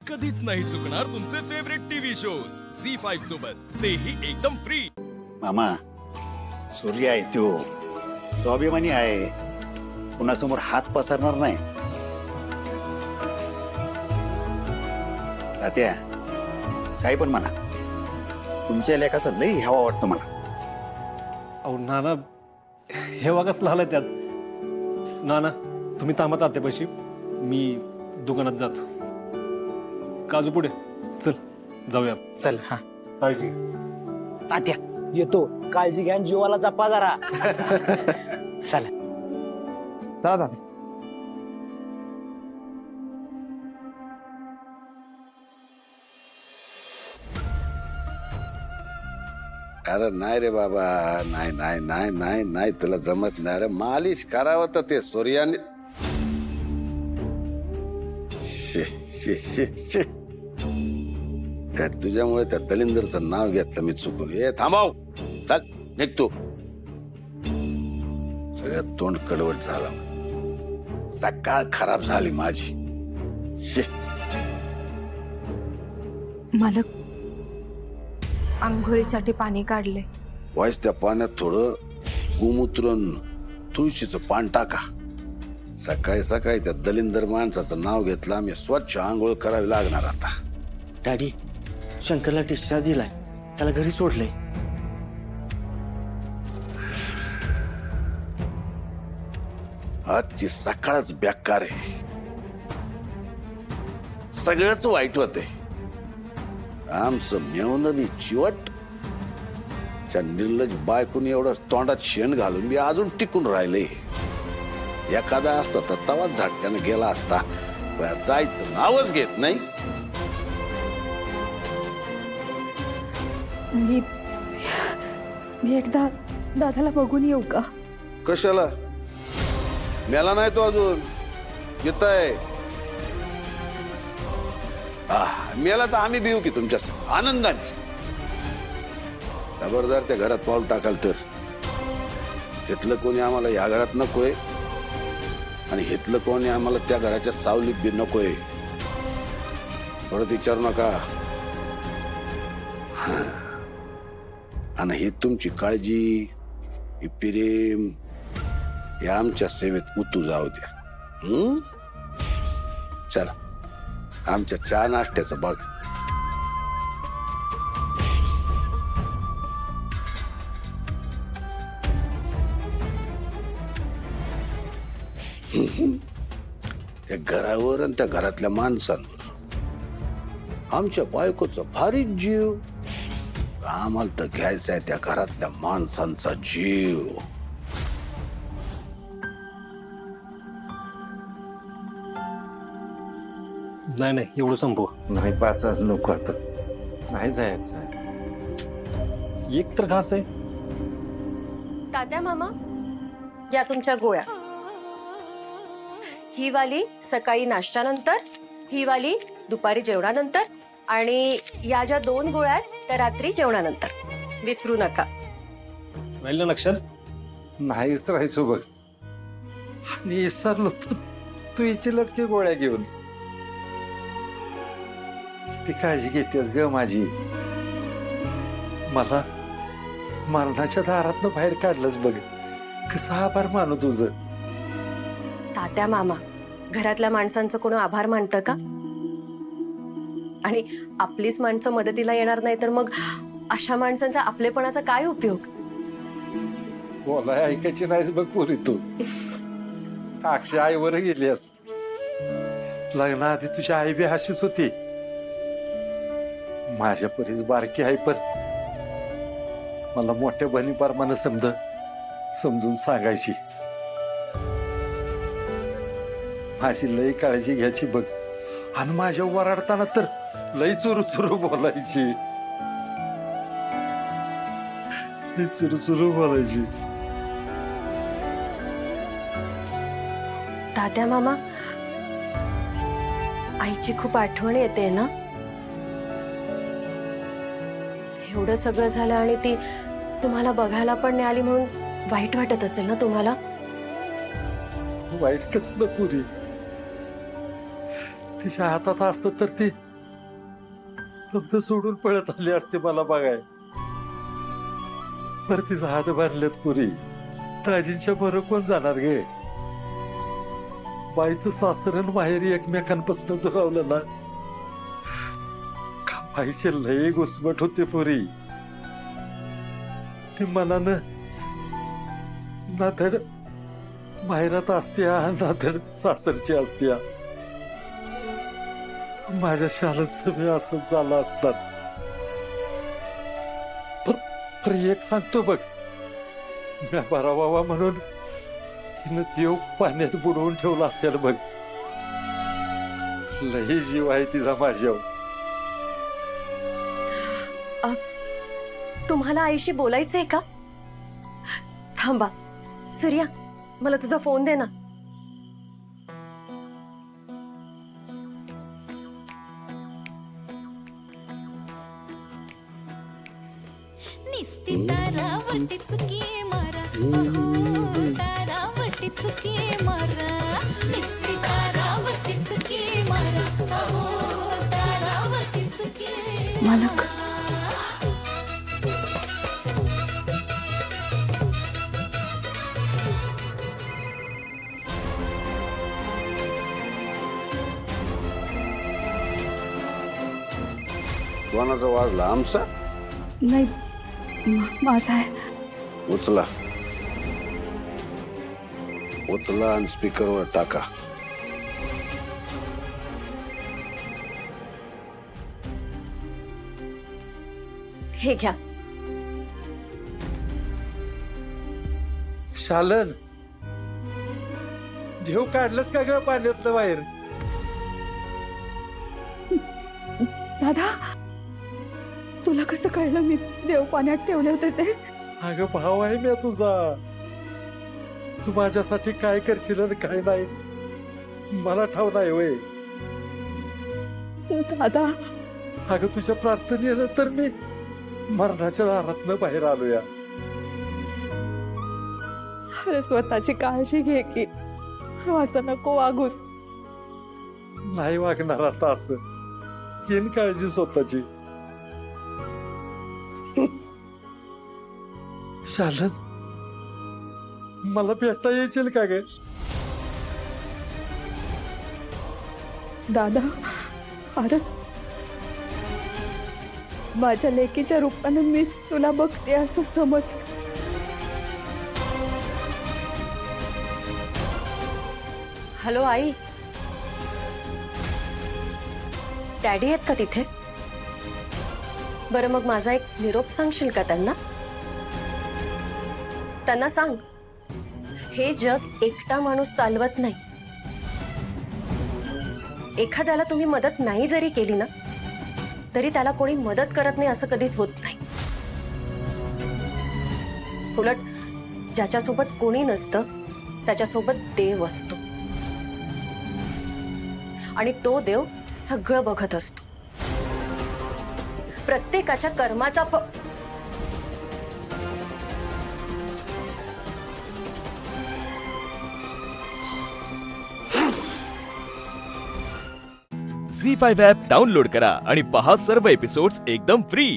कधीच नाही चुकणार तुमचे फेवरेट टीव्ही शोज झी5 सोबत, तेही एकदम फ्री। मामा, सूर्य आहे तो अभिमानी आहे, कुणासमोर हात पसरणार नाही। तात्या, काही पण म्हणा, तुमच्या लेखाचं लई हवा वाटतो मला। अहो नाना, हे कसलं आलं त्यात? नाना तुम्ही थांबा तात्यापाशी, मी दुकानात जातो। काजू पुढे चल, जाऊया। चल हा काळजी। तात्या येतो, काळजी घ्या आणि जीवाला जपा जरा। चला दादा अरे नाही रे बाबा, नाही नाही नाही नाही नाही, तुला जमत नाही रे। मालिश करावं तर ते सूर्याने। शे शे शे शे, काय तुझ्यामुळे त्या दलिंदरचं नाव घेतलं मी चुकून। ए थांबाव, चल निघतो। सगळ्यात तोंड कडवट झाला, सकाळ खराब झाली माझी। शे मालक, आंघोळीसाठी पाणी काढले। वाईस त्या पाण्यात थोडं गोमूत्र तुळशीचं पान टाका। सकाळी सकाळी त्या दलिंदर माणसाचं नाव घेतलं, आम्ही स्वच्छ आंघोळ करावी लागणार आता। डॅडी, शंकरला डिस्चार्ज दिलाय, त्याला घरी सोडलंय। आजची सकाळच बेकार आहे, सगळंच वाईट होतंय। आमचं मेवणं बी चिवट, त्या निर्लज बायकून एवढं तोंडात शेण घालून बी अजून टिकून राहिले। एखादा असता तर तवाच झटक्यानं गेला असता, जायचं नावच घेत नाही। मी एकदा दादाला बघून येऊ का? कशाला? मेला नाही तो अजून, येत आहे। मेला तर आम्ही भिऊ की तुमच्या आनंदाने। खबरदार त्या घरात पाऊल टाकाल तर, तिथलं कोणी आम्हाला या घरात नकोय आणि हिथलं कोणी आम्हाला त्या घराच्या सावलीत बी नकोय। परत विचारू नका। आणि ही तुमची काळजी, ही प्रेम, हे आमच्या सेवेत उतू जाऊ द्या। चला, आमच्या चहा नाश्त्याचं बघ। त्या घरावर आणि त्या घरातल्या माणसांवर आमच्या बायकोचा भारीच जीव, आम्हाला तर घ्यायचा आहे त्या घरातल्या माणसांचा जीव। नाही नाही, एवढं संपव। नाही पास नको आता, नाही जायचं। एक तर घास आहे। तात्या मामा, या तुमच्या गोळ्या। ही वाली सकाळी नाश्त्यानंतर, ही वाली दुपारी जेवणानंतर, आणि या ज्या 2 गोळ्या आहेत त्या रात्री जेवणानंतर, विसरू नका। राहील ना लक्षात? नाहीच राहायचो बघ, आणि विसरलो तू इचिलच की गोळ्या घेऊन। ती काळजी घेतेस ग माझी, मला मरणाच्या दारातनं बाहेर काढलंच बघ, कसं आभार मानू तुझं। तात्या मामा, घरातल्या माणसांचं कोण आभार मानतं का? आणि आपलीच माणसं मदतीला येणार नाही तर मग अशा माणसांचा आपलेपणाचा काय उपयोग? बोलाय ऐकायची नाहीस बघ पुरी तू, अक्षय आईवर गेलीस। लग्नाआधी तुझी आई बी अशीच होती, माझ्या परीच बारकी आहे, पण मला मोठ्या बहिणी परमानं समजून सांगायची। माझी लई काळजी घ्यायची बघ, आणि माझ्या वराडताना तर लई चुरू चुरू बोलायची, चुरू चुरू बोलायची। तात्या मामा, आईची खूप आठवण येते ना? एवढं सगळं झालं आणि ती तुम्हाला बघायला पण नाही आली म्हणून वाईट वाटत असेल ना तुम्हाला? वाईट कसलं पुरी, तिच्या हातात असतं तर ती फक्त सोडून पळत आली असते मला बघाय. पर तिचा हात भरल्यात पुरी. दाजींच्या बरं कोण जाणार गे? बाईचं सासरण माहेरी एकमेकांपासून दुरावलं ना, बाईचे लय घुसमट होते पुरी. ती मनानं ना धड माहेरात असत्या ना धड सासरची असत्या. माझ्या शाळेचं मी असंच झालं असतात. पण एक सांगतो बघ, म्या बरा व्हावा म्हणून तिनं देव पाण्यात बुडवून ठेवला असत्याला बघ. लई जीव आहे तिचा माझ्यावर. तुम्हाला आईशी बोलायचंय का? थांबा सूर्या, मला तुझा फोन दे ना. निस्ती तारावटी चुकी मारा, अहो, तारावटी चुकी मारा. निस्ती तारावटी चुकी मारा, अहो, तारावटी चुकी मालक. कोणाचा वाजला? आमचा? नाही, माझा आहे. उचला उचला आणि स्पीकरवर टाका. हे घ्या. शालन, देव काढलंस का ग पाण्यातलं बाहेर? दादा, तुला कसं कळलं मी देव पाण्यात ठेवले होते ते? अगं भाव आहे मी तुझा. तू माझ्यासाठी काय करशील आणि काय नाही मला ठाव नाही वय. दादा, अगं तुझ्या प्रार्थनेनंतर मी मरणाच्या दारातनं बाहेर आलोया. अरे स्वतःची काळजी घे की, असं नको वागूस. नाही वागणार आता असं. घेईन काळजी स्वतःची. शालन, मला भेटता येईल का ग? दादा, अरे माझ्या लेकीच्या रूपाने मीच तुला बघते असं समज. हॅलो आई, डॅडी आहेत का तिथे? बरं मग माझा एक निरोप सांगशील का त्यांना? त्यांना सांग, हे जग एकटा माणूस चालवत नाही. एखाद्याला तुम्ही मदत नाही जरी केली ना, तरी त्याला कोणी मदत करत नाही असं कधीच होत नाही. उलट ज्याच्यासोबत कोणी नसतं त्याच्यासोबत देव असतो, आणि तो देव सगळं बघत असतो. प्रत्येकाच्या कर्माचा झी5 ॲप डाउनलोड करा आणि पहा सर्व एपिसोड्स एकदम फ्री.